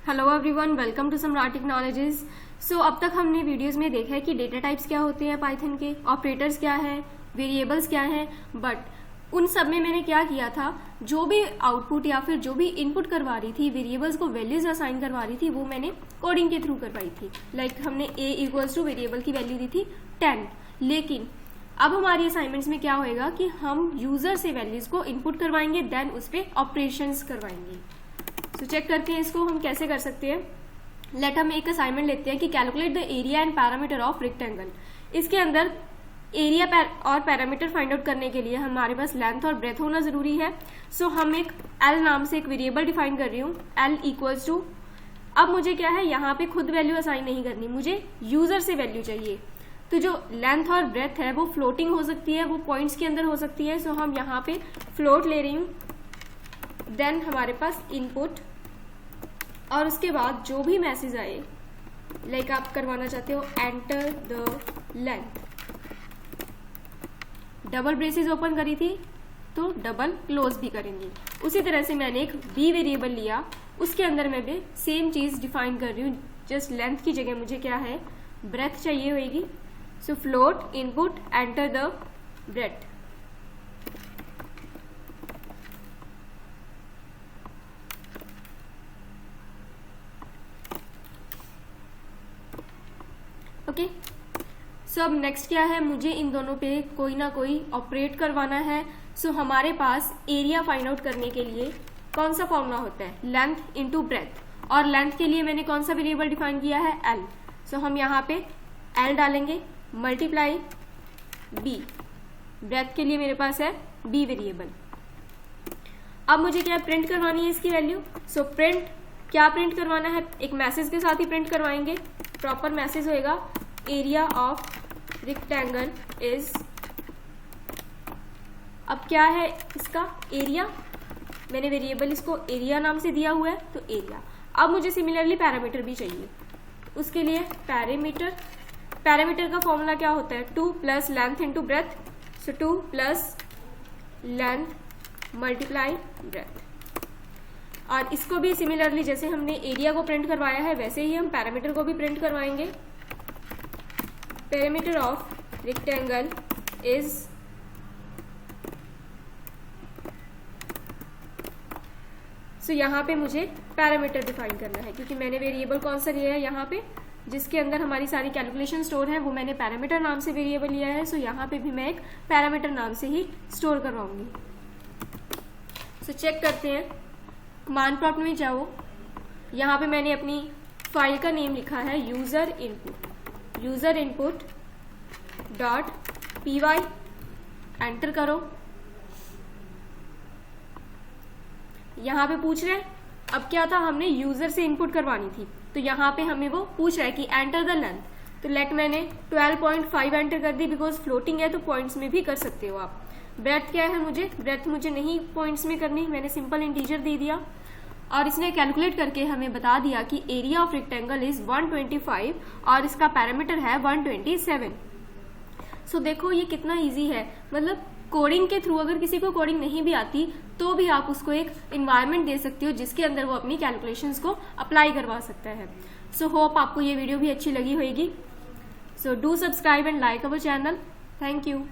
Hello everyone, welcome to सम्राट technologies. सो अब तक हमने वीडियोस में देखा है कि डेटा टाइप्स क्या होते हैं पाइथन के, ऑपरेटर्स क्या है, वेरिएबल्स क्या हैं। बट उन सब में मैंने क्या किया था, जो भी आउटपुट या फिर जो भी इनपुट करवा रही थी, वेरिएबल्स को वैल्यूज असाइन करवा रही थी, वो मैंने कोडिंग के थ्रू करवाई थी। लाइक हमने a इक्वल्स टू वेरिएबल की वैल्यू दी थी 10। लेकिन अब हमारी असाइनमेंट्स में क्या होएगा कि हम यूजर से वैल्यूज को इनपुट करवाएंगे, देन उस पर ऑपरेशंस करवाएंगे। तो चेक करते हैं इसको हम कैसे कर सकते हैं। लेट हम एक असाइनमेंट लेते हैं कि calculate the area and parameter of rectangle. इसके अंदर एरिया और पैरामीटर फाइंड आउट करने के लिए हमारे पास लेंथ और ब्रेथ होना जरूरी है। सो हम एक एल नाम से एक वेरिएबल डिफाइन कर रही हूँ, एल इक्वल्स टू। अब मुझे क्या है, यहाँ पे खुद वैल्यू असाइन नहीं करनी, मुझे यूजर से वैल्यू चाहिए। तो जो लेंथ और ब्रेथ है वो फ्लोटिंग हो सकती है, वो पॉइंट्स के अंदर हो सकती है। सो हम यहाँ पे फ्लोट ले रही हूँ। देन हमारे पास इनपुट और उसके बाद जो भी मैसेज आए, लाइक आप करवाना चाहते हो enter the length, double braces open करी थी तो डबल क्लोज भी करेंगे। उसी तरह से मैंने एक बी वेरिएबल लिया, उसके अंदर मैं भी सेम चीज डिफाइन कर रही हूँ। जस्ट लेंथ की जगह मुझे क्या है, ब्रेथ चाहिए होगी। So float input enter the breadth. Okay, so अब नेक्स्ट क्या है, मुझे इन दोनों पे कोई ना कोई ऑपरेट करवाना है। सो हमारे पास एरिया फाइंड आउट करने के लिए कौन सा फॉर्मूला होता है, लेंथ इंटू ब्रेथ। और लेंथ के लिए मैंने कौन सा वेरिएबल डिफाइन किया है, एल। सो हम यहाँ पे एल डालेंगे, मल्टीप्लाई बी। ब्रेथ के लिए मेरे पास है बी वेरिएबल। अब मुझे क्या प्रिंट करवानी है इसकी वैल्यू। सो प्रिंट, क्या प्रिंट करवाना है, एक मैसेज के साथ ही प्रिंट करवाएंगे। प्रॉपर मैसेज होएगा एरिया ऑफ रेक्टेंगल इज। अब क्या है इसका एरिया, मैंने वेरिएबल इसको एरिया नाम से दिया हुआ है, तो एरिया। अब मुझे सिमिलरली पैरामीटर भी चाहिए, उसके लिए पैरामीटर का फॉर्मूला क्या होता है, 2 प्लस लेंथ इंटू ब्रेथ। सो 2 प्लस लेंथ मल्टीप्लाई ब्रेथ। और इसको भी सिमिलरली जैसे हमने एरिया को प्रिंट करवाया है वैसे ही हम पैरामीटर को भी प्रिंट करवाएंगे। Parameter of rectangle is. So यहाँ पे मुझे पैरामीटर डिफाइन करना है, क्योंकि मैंने वेरिएबल कौन सा लिया है यहाँ पे, जिसके अंदर हमारी सारी कैलकुलेशन स्टोर है, वो मैंने पैरामीटर नाम से वेरिएबल लिया है। सो यहाँ पे भी मैं एक पैरामीटर नाम से ही स्टोर करवाऊंगी। सो चेक करते हैं, कमांड प्रॉम्प्ट में जाओ, यहाँ पे मैंने अपनी फाइल का नेम लिखा है user input dot py। Enter करो। यहाँ पे पूछ रहे हैं, अब क्या था, हमने यूजर से इनपुट करवानी थी, तो यहाँ पे हमें वो पूछ रहा है कि एंटर द लेंथ। तो लेट मैंने 12.5 एंटर कर दी, बिकॉज फ्लोटिंग है तो पॉइंट्स में भी कर सकते हो आप। ब्रेथ क्या है, ब्रेथ मुझे नहीं पॉइंट्स में करनी, मैंने सिंपल इंटीजर दे दिया। और इसने कैलकुलेट करके हमें बता दिया कि एरिया ऑफ रेक्टेंगल इज 125 और इसका पैरामीटर है 127। सो देखो ये कितना इजी है। मतलब कोडिंग के थ्रू अगर किसी को कोडिंग नहीं भी आती तो भी आप उसको एक इन्वायरमेंट दे सकते हो जिसके अंदर वो अपनी कैलकुलेशंस को अप्लाई करवा सकता है। सो होप आपको ये वीडियो भी अच्छी लगी होगी। So do subscribe and like our channel. Thank you.